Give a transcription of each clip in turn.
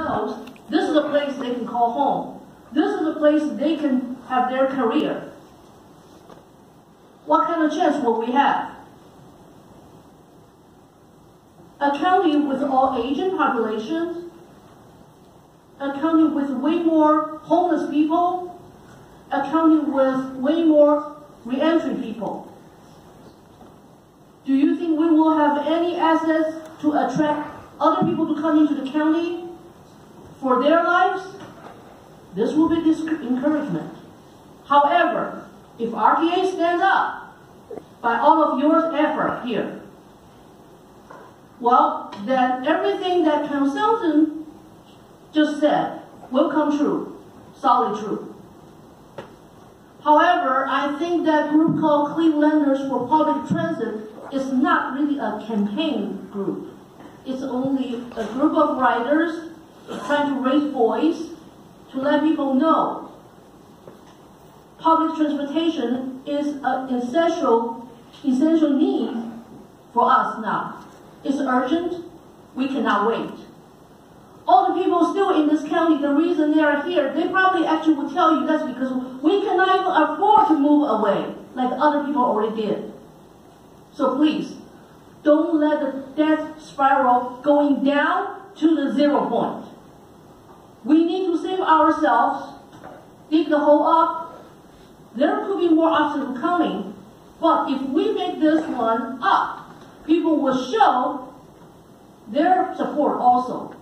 Coast, this is a place they can call home. This is a place they can have their career. What kind of chance will we have? A county with all aging populations, a county with way more homeless people, a county with way more re-entry people. Do you think we will have any assets to attract other people to come into the county for their lives? This will be encouragement. However, if RTA stands up by all of your effort here, well, then everything that consultant just said will come true, solid true. However, I think that group called Clevelanders for Public Transit is not really a campaign group. It's only a group of riders trying to raise voice to let people know public transportation is an essential need for us now. It's urgent. We cannot wait. All the people still in this county, the reason they are here, they probably actually will tell you that's because we cannot even afford to move away like other people already did. So please, don't let the death spiral going down to the 0 point. We need to save ourselves, dig the hole up. There could be more obstacles coming, but if we make this one up, people will show their support also.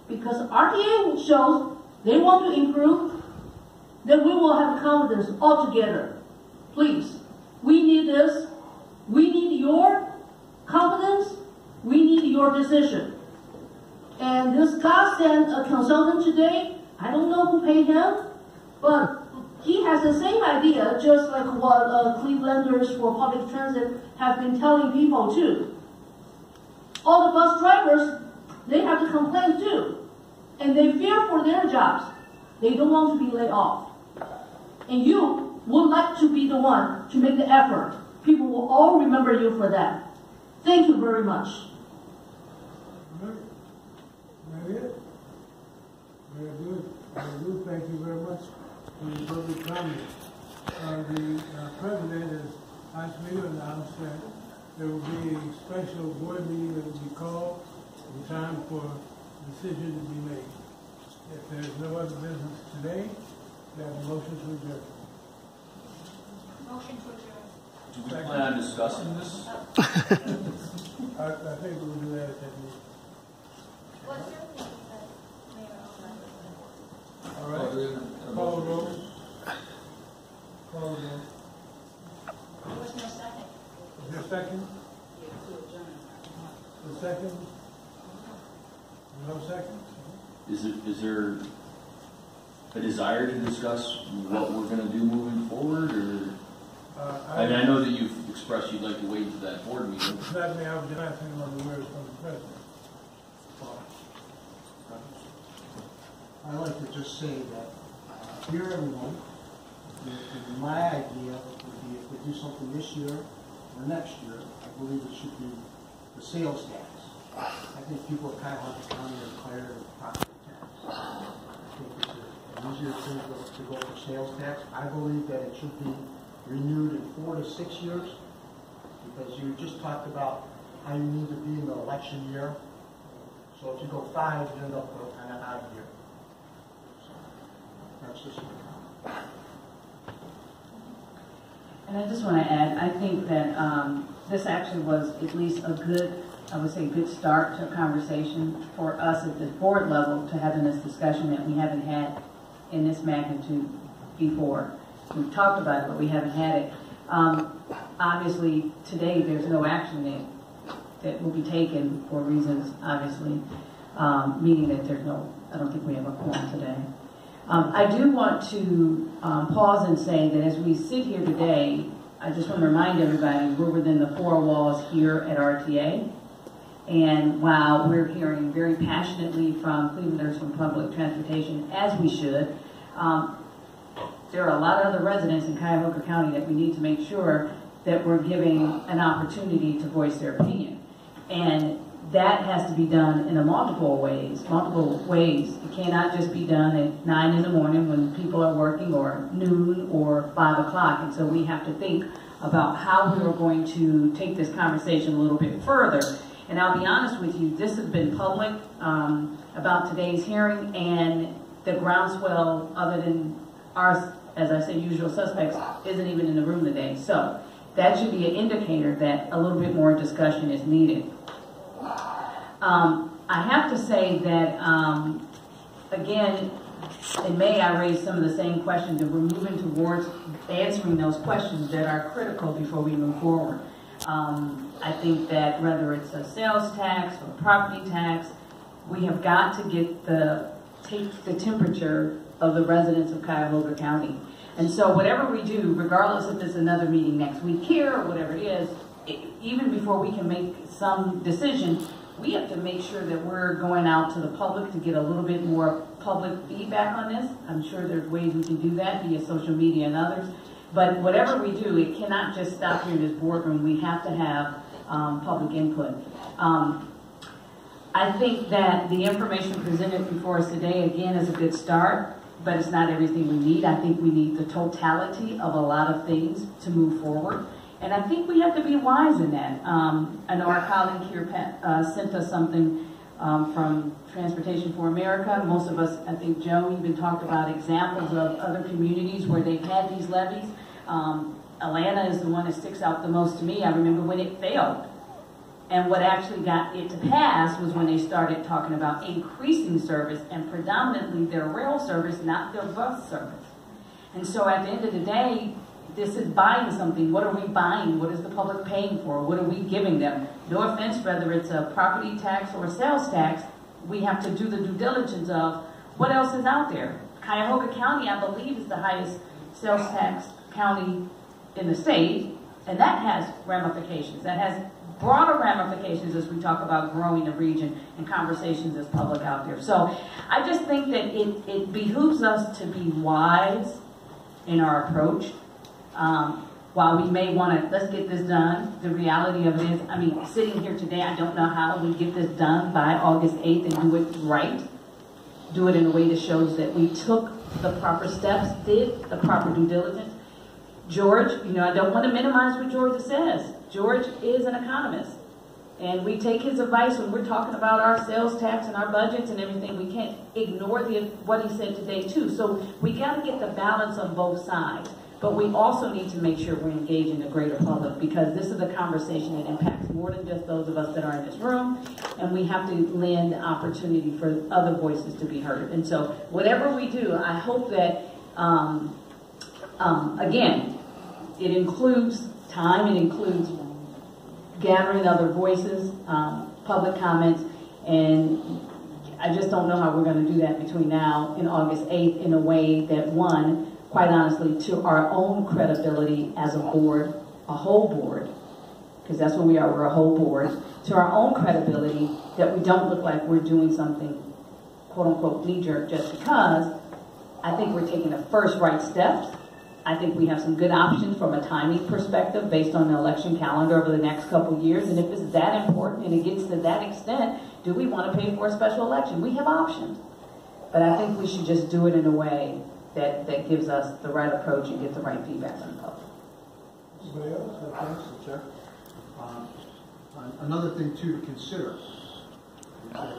Because RTA shows they want to improve, then we will have confidence all together. Please, we need this. We need your confidence. We need your decision. And this guy sent a consultant today. I don't know who paid him, but he has the same idea, just like what Clevelanders for Public Transit have been telling people too. All the bus drivers, they have to complain too. And they fear for their jobs. They don't want to be laid off. And you would like to be the one to make the effort. People will all remember you for that. Thank you very much. Very good. Very good. Very good. Thank you very much for your public comment. The president has asked me to announce that there will be a special board meeting that will be called in time for decision to be made. If there's no other business today, we have a motion to adjourn. Motion to adjourn. Do we plan on discussing this? I think we'll do that at that meeting. What's your name? All right. Call the roll. Call the roll. There was no second. Is there a second? A second? No second? Is there a desire to discuss what we're going to do moving forward, or? I mean, I know that you've expressed you'd like to wait until that board meeting. That may have been asking on the words from the president. I'd like to just say that here, everyone, my idea would be if we do something this year or next year, I believe it should be the sales tax. I think people of Cuyahoga County are tired of property tax. I think it's an easier thing to go for sales tax. I believe that it should be renewed in 4 to 6 years, because you just talked about how you need to be in the election year. So if you go 5, you end up with an odd year. So that's just my comment. And I just want to add, I think that this actually was at least a good, I would say, good start to a conversation for us at the board level to having this discussion that we haven't had in this magnitude before. We've talked about it, but we haven't had it. Obviously, today there's no action that will be taken for reasons, obviously, meaning that there's no, I don't think we have a quorum today. I do want to pause and say that as we sit here today, I just want to remind everybody we're within the 4 walls here at RTA. And while we're hearing very passionately from Clevelanders from Public Transportation, as we should, there are a lot of other residents in Cuyahoga County that we need to make sure that we're giving an opportunity to voice their opinion. And that has to be done in multiple ways. It cannot just be done at 9 in the morning when people are working, or noon, or 5 o'clock. And so we have to think about how we are going to take this conversation a little bit further. And I'll be honest with you, this has been public about today's hearing, and the groundswell, other than our, as I say, usual suspects, isn't even in the room today. So that should be an indicator that a little bit more discussion is needed. I have to say that, again, in May I raised some of the same questions, and we're moving towards answering those questions that are critical before we move forward. I think that whether it's a sales tax or property tax, we have got to take the temperature of the residents of Cuyahoga County. And so whatever we do, regardless if it's another meeting next week here or whatever it is, even before we can make some decision, we have to make sure that we're going out to the public to get a little bit more public feedback on this. I'm sure there's ways we can do that via social media and others. But whatever we do, it cannot just stop here in this boardroom. We have to have public input. I think that the information presented before us today, again, is a good start, but it's not everything we need. I think we need the totality of a lot of things to move forward. And I think we have to be wise in that. I know our colleague here, Pat, sent us something from Transportation for America. Most of us, I think Joe even talked about examples of other communities where they've had these levies. Atlanta is the one that sticks out the most to me. I remember when it failed. And what actually got it to pass was when they started talking about increasing service, and predominantly their rail service, not their bus service. And so at the end of the day, this is buying something. What are we buying? What is the public paying for? What are we giving them? No offense, whether it's a property tax or a sales tax, we have to do the due diligence of what else is out there. Cuyahoga County, I believe, is the highest sales tax county in the state, and that has ramifications. That has broader ramifications as we talk about growing the region and conversations as public out there. So I just think that it behooves us to be wise in our approach. While we may want to, let's get this done, the reality of it is, I mean, sitting here today, I don't know how we get this done by August 8th and do it right. Do it in a way that shows that we took the proper steps, did the proper due diligence. George, you know, I don't want to minimize what George says. George is an economist, and we take his advice when we're talking about our sales tax and our budgets and everything. We can't ignore what he said today too. So we got to get the balance on both sides, but we also need to make sure we're engaging the greater public, because this is a conversation that impacts more than just those of us that are in this room, and we have to lend opportunity for other voices to be heard. And so whatever we do, I hope that, again, it includes time, it includes gathering other voices, public comments, and I just don't know how we're going to do that between now and August 8th in a way that, one, quite honestly, to our own credibility as a board, a whole board, because that's what we are, we're a whole board, to our own credibility, that we don't look like we're doing something, quote unquote, knee-jerk just because. I think we're taking the first right steps. I think we have some good options from a timing perspective based on the election calendar over the next couple of years. And if it's that important and it gets to that extent, do we want to pay for a special election? We have options. But I think we should just do it in a way that gives us the right approach and get the right feedback from the public. Anybody else? Thanks, Chuck. Another thing too to consider is that,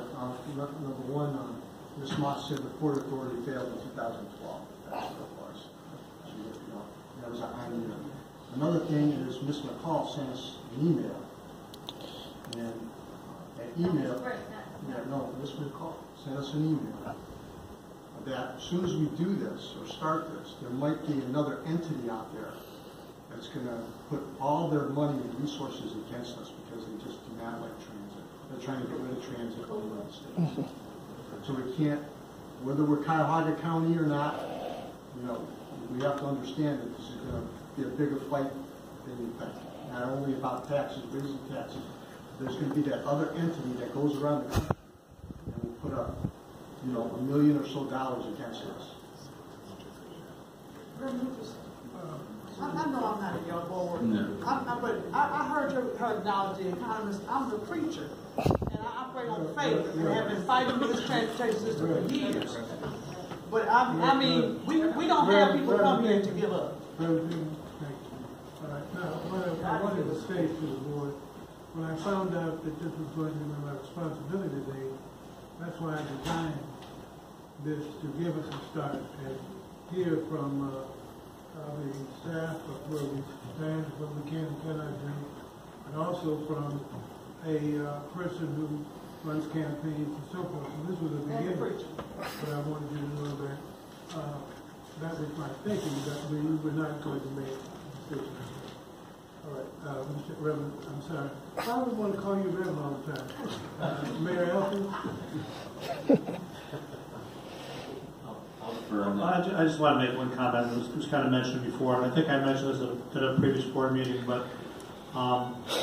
number one, Ms. Moss said the Port Authority failed in 2012. That's what it was. That was a high year. Another thing is Ms. McCall sent us an email, and that email, Ms. McCall sent us an email that as soon as we do this or start this, there might be another entity out there that's going to put all their money and resources against us because they just do not like transit. They're trying to get rid of transit all over the states. So we can't, whether we're Cuyahoga County or not, you know, we have to understand that this is going to be a bigger fight than you think. Not only about taxes, raising taxes, there's going to be that other entity that goes around the country and will put up, you know, $1 million or so against us. I know I'm not in your board, no. but I heard her acknowledge the economist. I'm the preacher, and operate on faith and have been fighting for this transportation system for years. But I mean, we don't have people come here to give up. Thank you. All right, now, what I wanted to say to the board, when I found out that this was going to be my responsibility today, that's why I designed this to give us a start and hear from the staff of where we stand, what we can and cannot do, and also from a person who runs campaigns and so forth. So this was a beginning, but I wanted you to know that that was my thinking, that we were not going to make a decision. All right, Mr. Reverend, I'm sorry. I don't want to call you Reverend all the time. Mayor Elton? I just want to make one comment. It was kind of mentioned before, and I think I mentioned this at a previous board meeting, but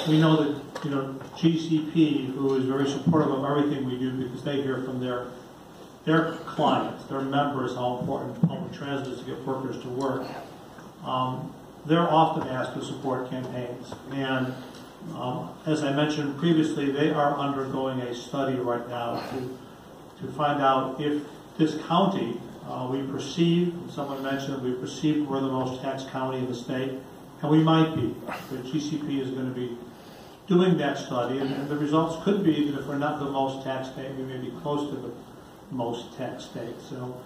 we know that, GCP, who is very supportive of everything we do because they hear from their clients, their members, how important public transit is to get workers to work. They're often asked to support campaigns. And as I mentioned previously, they are undergoing a study right now to find out if this county, we perceive, someone mentioned, we perceive we're the most taxed county in the state, and we might be. The GCP is going to be doing that study, and the results could be that if we're not the most taxed state, we may be close to the most taxed state. So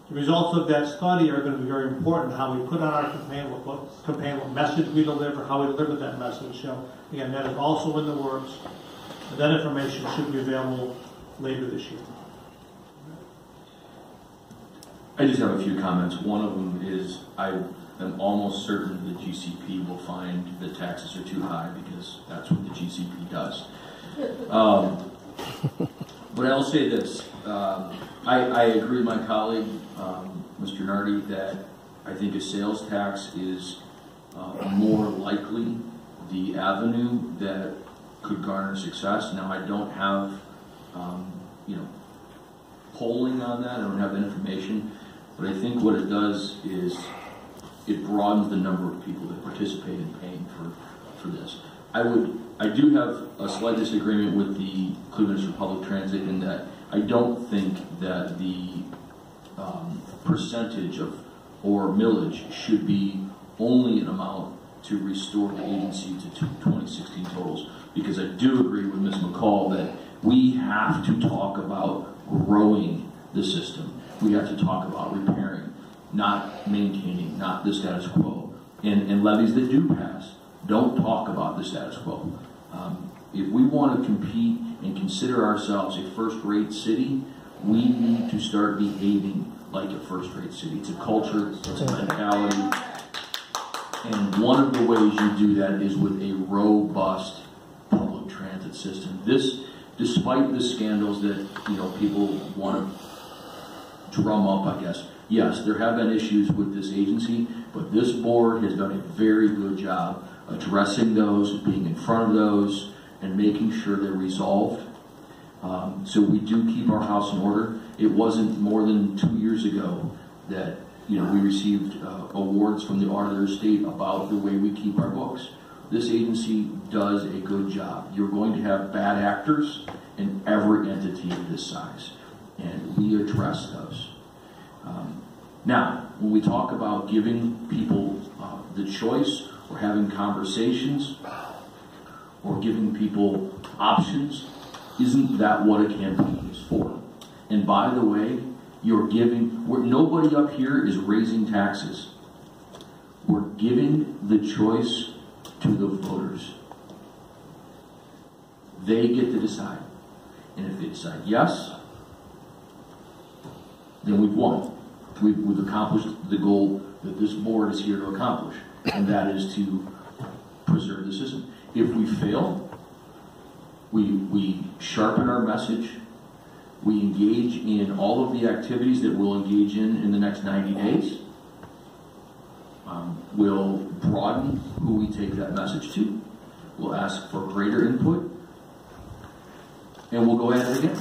the results of that study are going to be very important, how we put on our campaign, what message we deliver, how we deliver that message. So again, that is also in the works. And that information should be available later this year. I just have a few comments. One of them is I am almost certain the GCP will find the taxes are too high because that's what the GCP does. But I'll say this. I agree with my colleague, Mr. Nardi, that I think a sales tax is more likely the avenue that could garner success. Now, I don't have, polling on that. I don't have that information. But I think what it does is it broadens the number of people that participate in paying for this. I do have a slight disagreement with the Cleveland District Public Transit in that I don't think that the percentage of or millage should be only an amount to restore the agency to 2016 totals, because I do agree with Ms. McCall that we have to talk about growing the system. We have to talk about repairing, not maintaining, not the status quo. And levies that do pass don't talk about the status quo. If we want to compete and consider ourselves a first-rate city, we need to start behaving like a first-rate city. It's a culture, it's a mentality. And one of the ways you do that is with a robust public transit system. This, despite the scandals that people want to drum up, I guess. Yes, there have been issues with this agency, but this board has done a very good job addressing those, being in front of those, and making sure they're resolved. So we do keep our house in order. It wasn't more than 2 years ago that we received awards from the auditor of state about the way we keep our books. This agency does a good job. You're going to have bad actors in every entity of this size, and we address those. Now, when we talk about giving people the choice or having conversations or giving people options, isn't that what a campaign is for? And by the way, you're giving, nobody up here is raising taxes. We're giving the choice to the voters. They get to decide. And if they decide yes, then we've won. We've accomplished the goal that this board is here to accomplish, and that is to preserve the system. If we fail, we sharpen our message, we engage in all of the activities that we'll engage in the next 90 days. We'll broaden who we take that message to. We'll ask for greater input, and we'll go at it again.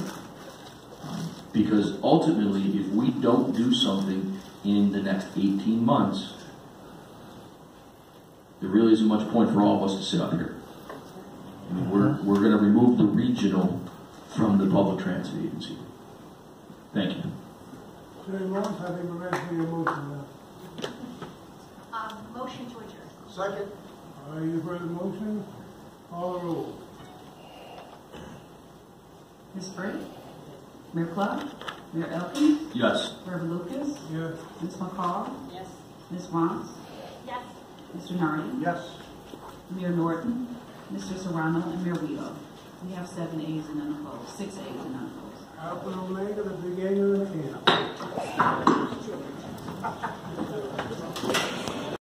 Because ultimately, if we don't do something in the next 18 months, there really isn't much point for all of us to sit up here. I mean, we're going to remove the regional from the public transit agency. Thank you. Attorney Lawrence, I think we're ready for your motion now. Motion to adjourn. Second. You've heard the motion. Call the roll. Ms. Brady? Mayor Clark? Mayor Elkins? Yes. Reverend Lucas? Yes. Ms. McCall? Yes. Ms. Ross? Yes. Mr. Nardi? Yes. Mayor Norton? Mr. Serrano? And Mayor Wheeler. We have 7 ayes and none opposed, 6 ayes and none opposed. Alpha and Omega, the beginning and the end.